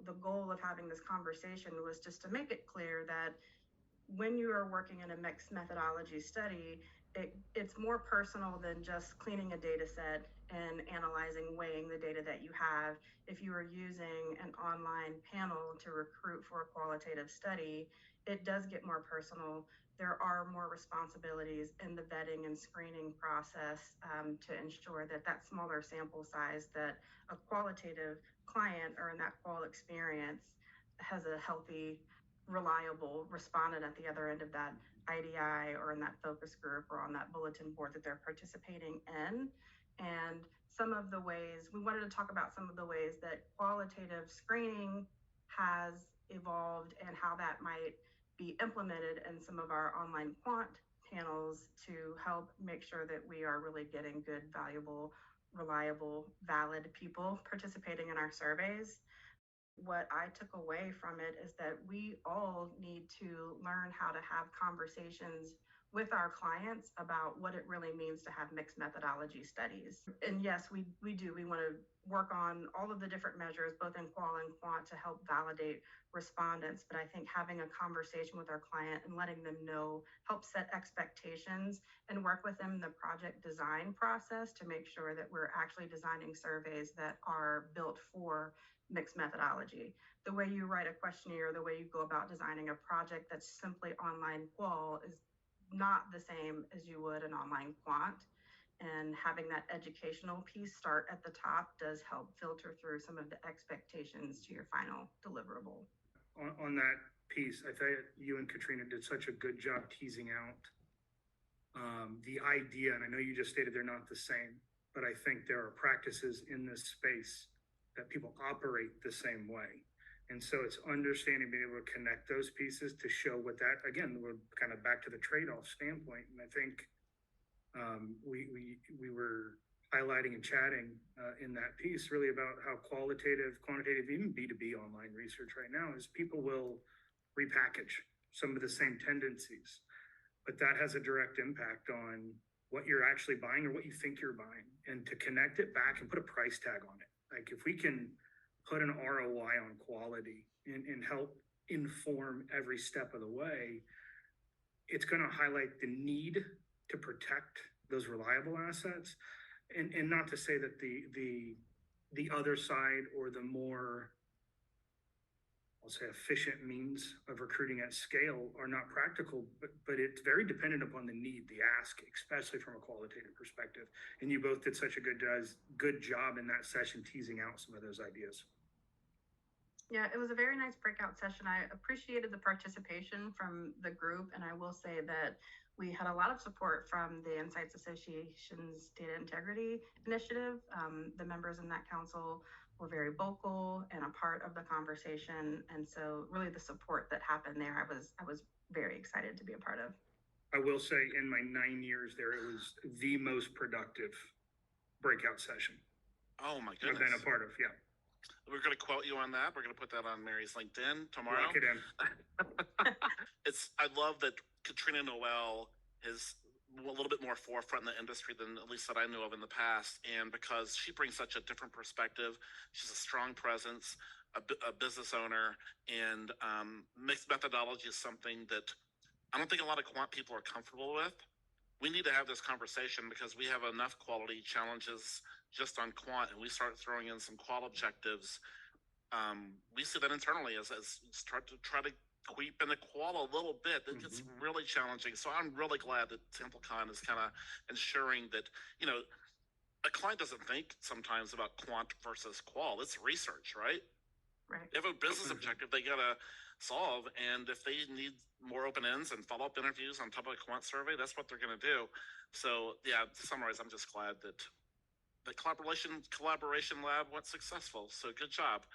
The goal of having this conversation was just to make it clear that when you are working in a mixed methodology study, it's more personal than just cleaning a data set and analyzing, weighing the data that you have. If you are using an online panel to recruit for a qualitative study, it does get more personal. There are more responsibilities in the vetting and screening process to ensure that that smaller sample size that a qualitative client or in that qual experience has a healthy, reliable respondent at the other end of that IDI or in that focus group or on that bulletin board that they're participating in. And some of the ways, we wanted to talk about some of the ways that qualitative screening has evolved and how that might be implemented in some of our online quant panels to help make sure that we are really getting good, valuable, reliable, valid people participating in our surveys. What I took away from it is that we all need to learn how to have conversations with our clients about what it really means to have mixed methodology studies. And yes, we do. We want to work on all of the different measures, both in qual and quant, to help validate respondents. But I think having a conversation with our client and letting them know, help set expectations and work with them in the project design process to make sure that we're actually designing surveys that are built for mixed methodology. The way you write a questionnaire, the way you go about designing a project that's simply online qual is not the same as you would an online quant. And having that educational piece start at the top does help filter through some of the expectations to your final deliverable. On that piece, I thought you and Katrina did such a good job teasing out the idea, and I know you just stated they're not the same, but I think there are practices in this space that people operate the same way. And so it's understanding, being able to connect those pieces to show what that, again, we're kind of back to the trade-off standpoint. And I think we were highlighting and chatting in that piece really about how quantitative, even B2B online research right now is people will repackage some of the same tendencies, but that has a direct impact on what you're actually buying or what you think you're buying, and to connect it back and put a price tag on it. Like if we can put an ROI on quality and help inform every step of the way, it's going to highlight the need to protect those reliable assets. And not to say that the other side or the more, I'll say, efficient means of recruiting at scale are not practical, but it's very dependent upon the need, the ask, especially from a qualitative perspective. And you both did such a good job in that session teasing out some of those ideas. Yeah, it was a very nice breakout session. I appreciated the participation from the group, and I will say that we had a lot of support from the Insights Association's Data Integrity Initiative. The members in that council were very vocal and a part of the conversation, and so really the support that happened there, I was very excited to be a part of. I will say, in my 9 years there, it was the most productive breakout session. Oh my goodness! I've been a part of, yeah. We're going to quote you on that. We're going to put that on Mary's LinkedIn tomorrow. Lock it in. I love that Katrina Noelle is a little bit more forefront in the industry than at least that I knew of in the past. And because she brings such a different perspective, she's a strong presence, a business owner, and mixed methodology is something that I don't think a lot of quant people are comfortable with. We need to have this conversation because we have enough quality challenges just on quant, and we start throwing in some qual objectives. We see that internally as start to try to creep into qual a little bit. It gets really challenging. So I'm really glad that SampleCon is kind of ensuring that, a client doesn't think sometimes about quant versus qual. It's research, right? Right. They have a business objective they got to solve, and if they need more open ends and follow-up interviews on top of a quant survey, that's what they're going to do. So, yeah, to summarize, I'm just glad that the collaboration lab went successful. So good job.